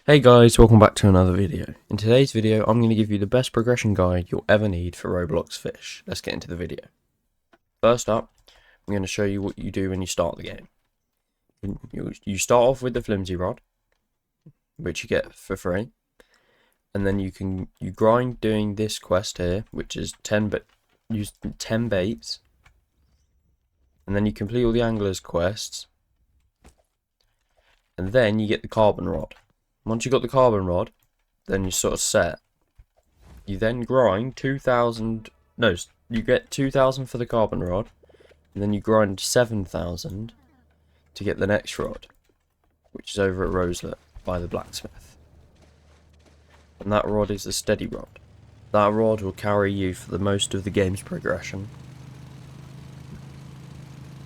Hey guys, welcome back to another video. In today's video, I'm going to give you the best progression guide you'll ever need for Roblox Fish. Let's get into the video. First up, I'm going to show you what you do when you start the game. You start off with the flimsy rod, which you get for free, and then you grind doing this quest here, which is use 10 baits, and then you complete all the anglers quests, and then you get the carbon rod. Once you got the carbon rod, then you're sort of set. You then grind 2,000. No, you get 2,000 for the carbon rod, and then you grind 7,000 to get the next rod, which is over at Roselet by the blacksmith. And that rod is the steady rod. That rod will carry you for the most of the game's progression.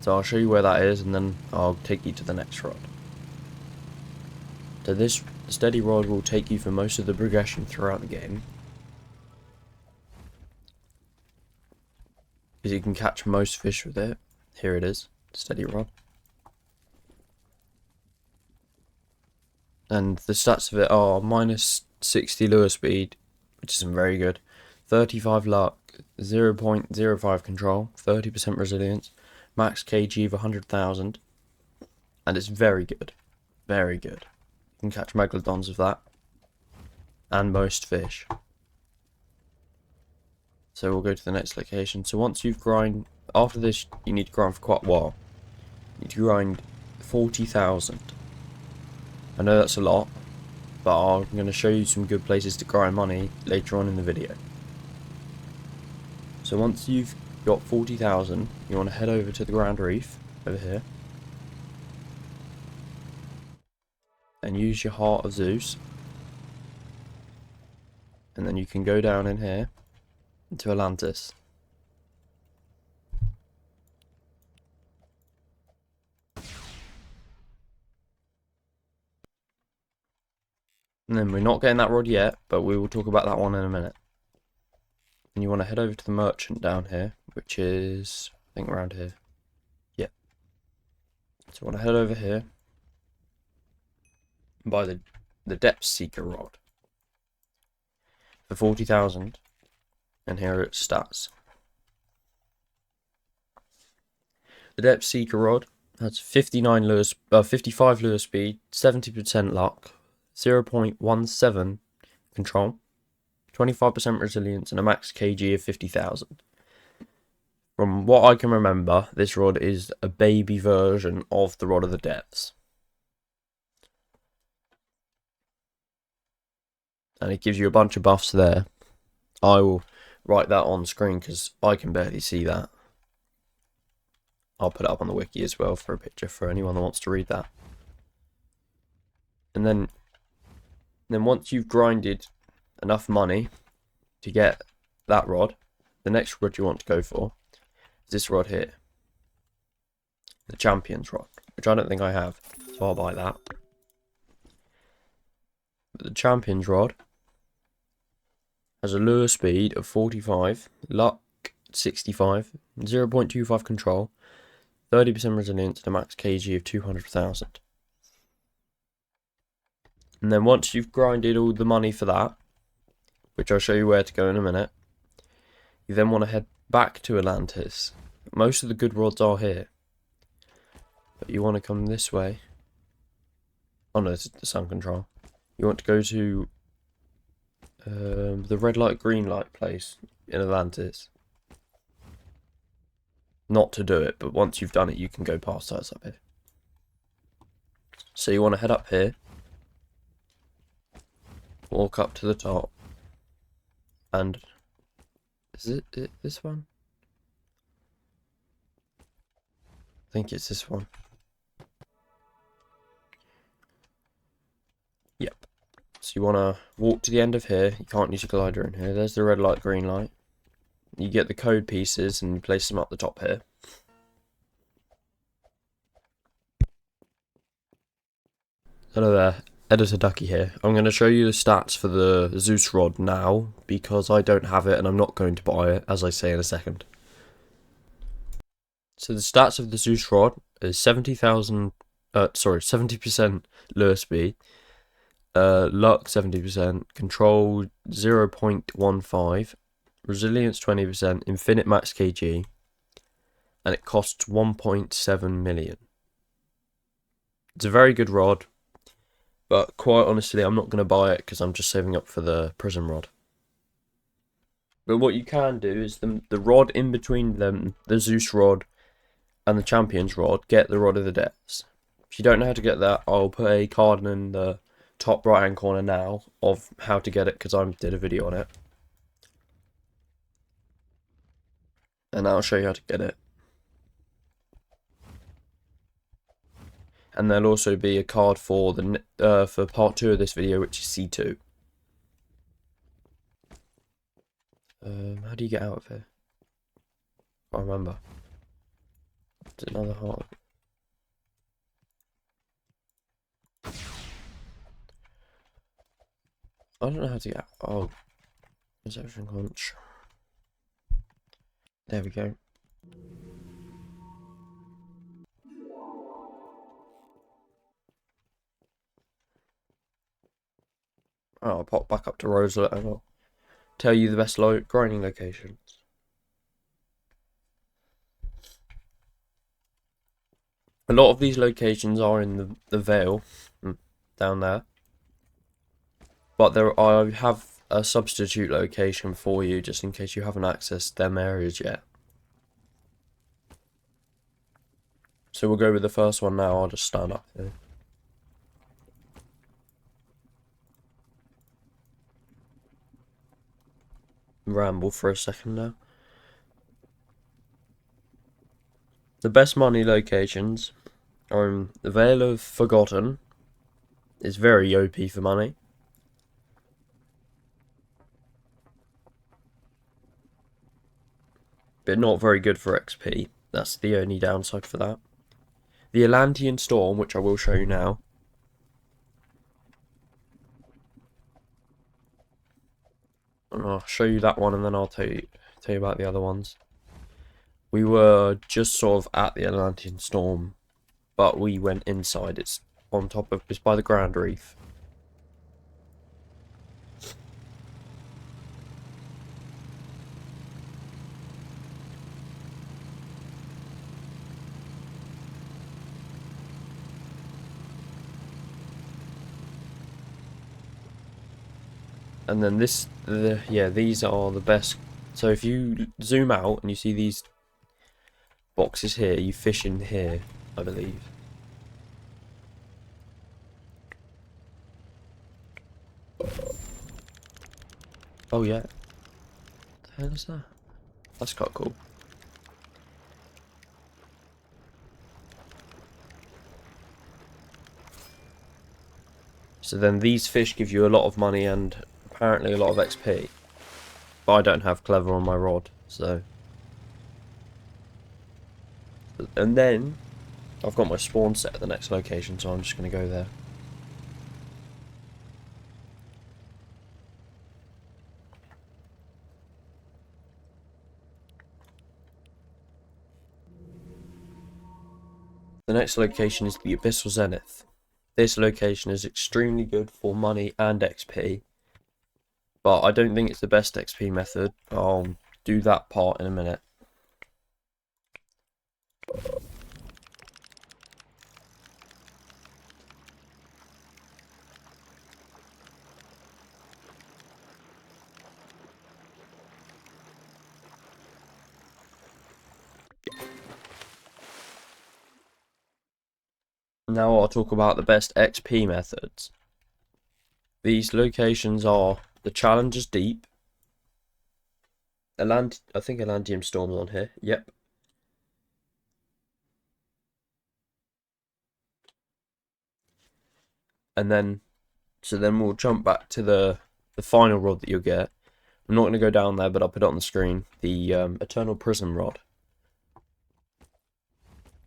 So I'll show you where that is, and then I'll take you to the next rod. So this steady rod will take you for most of the progression throughout the game, because you can catch most fish with it. Here it is, steady rod. And the stats of it are minus 60 lure speed, which isn't very good, 35 luck, 0.05 control, 30% resilience, max kg of 100,000, and it's very good, very good. You can catch megalodons with that, and most fish. So we'll go to the next location. So once you've grind, after this you need to grind for quite a while. You need to grind 40,000. I know that's a lot, but I'm going to show you some good places to grind money later on in the video. So once you've got 40,000, you want to head over to the Grand Reef, over here. And use your Heart of Zeus, and then you can go down in here into Atlantis. And then we're not getting that rod yet, but we will talk about that one in a minute. And you want to head over to the merchant down here, which is, I think, around here. Yeah. So you want to head over here, buy the Depth Seeker rod for 40,000, and here are its stats. The Depth Seeker rod has 55 lure speed, 70% luck, 0.17 control, 25% resilience, and a max kg of 50,000. From what I can remember, this rod is a baby version of the Rod of the Depths. And it gives you a bunch of buffs there. I will write that on screen because I can barely see that. I'll put it up on the wiki as well for a picture for anyone that wants to read that. And then once you've grinded enough money to get that rod, the next rod you want to go for is this rod here. The Champion's rod, which I don't think I have, so I'll buy that. But the Champion's rod has a lure speed of 45, luck 65, 0.25 control, 30% resilience, and a max kg of 200,000. And then once you've grinded all the money for that, which I'll show you where to go in a minute, you then want to head back to Atlantis. Most of the good rods are here, but you want to come this way. Oh no, this is the sun control. You want to go to the red light, green light place in Atlantis. Not to do it, but once you've done it, you can go past us up here. So you want to head up here, walk up to the top, and is it this one? I think it's this one. Yep. So you want to walk to the end of here. You can't use a glider in here. There's the red light, green light. You get the code pieces and you place them up the top here. Hello there, Editor Ducky here. I'm going to show you the stats for the Zeus rod now, because I don't have it and I'm not going to buy it, as I say in a second. So the stats of the Zeus rod is 70% lure speed, luck 70%, control 0.15, resilience 20%, infinite max kg, and it costs 1.7 million. It's a very good rod, but quite honestly, I'm not going to buy it because I'm just saving up for the prism rod. But what you can do is the rod in between them, the Zeus rod and the Champions rod, get the Rod of the Depths. If you don't know how to get that, I'll put a card in the top right hand corner now of how to get it because I did a video on it. And I'll show you how to get it. And there'll also be a card for the for part 2 of this video, which is C2. How do you get out of here? I can't remember. Is it another heart? I don't know how to get out. Oh, reception conch. There we go. Oh, I'll pop back up to Roselet and I'll tell you the best grinding locations. A lot of these locations are in the Vale, down there. But I have a substitute location for you, just in case you haven't accessed them areas yet. So we'll go with the first one now. I'll just stand up here. Ramble for a second now. The best money locations are in the Vale of Forgotten. It's very OP for money. But not very good for XP. That's the only downside for that. The Atlantean Storm, which I will show you now. And I'll show you that one and then I'll tell you about the other ones. We were just sort of at the Atlantean Storm, but we went inside. It's on top of, it's by the Grand Reef. And then these are the best. So if you zoom out and you see these boxes here, you fish in here, I believe. Oh yeah. What the hell is that? That's quite cool. So then these fish give you a lot of money and apparently a lot of XP. But I don't have Clever on my rod, so. And then I've got my spawn set at the next location, so I'm just going to go there. The next location is the Abyssal Zenith. This location is extremely good for money and XP, but I don't think it's the best XP method. I'll do that part in a minute. Now I'll talk about the best XP methods. These locations are the Challenger's Deep. I think Atlantean Storm's on here. Yep. And then, so then we'll jump back to the final rod that you'll get. I'm not going to go down there, but I'll put it on the screen. The Eternal Prism rod.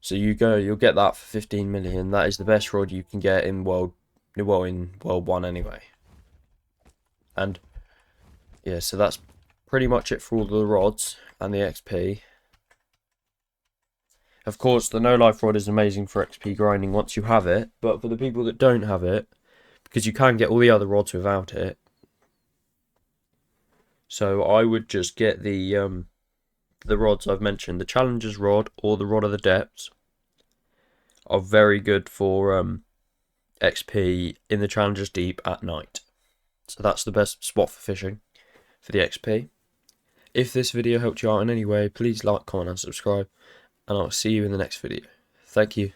So you'll get that for 15 million. That is the best rod you can get in World 1 anyway. And yeah, so that's pretty much it for all the rods and the XP. Of course, the no life rod is amazing for XP grinding once you have it, but for the people that don't have it, because you can get all the other rods without it. So I would just get the rods I've mentioned. The Challenger's rod or the Rod of the Depths are very good for XP in the Challenger's Deep at night. So that's the best spot for fishing for the XP. If this video helped you out in any way, please like, comment and subscribe, and I'll see you in the next video. Thank you.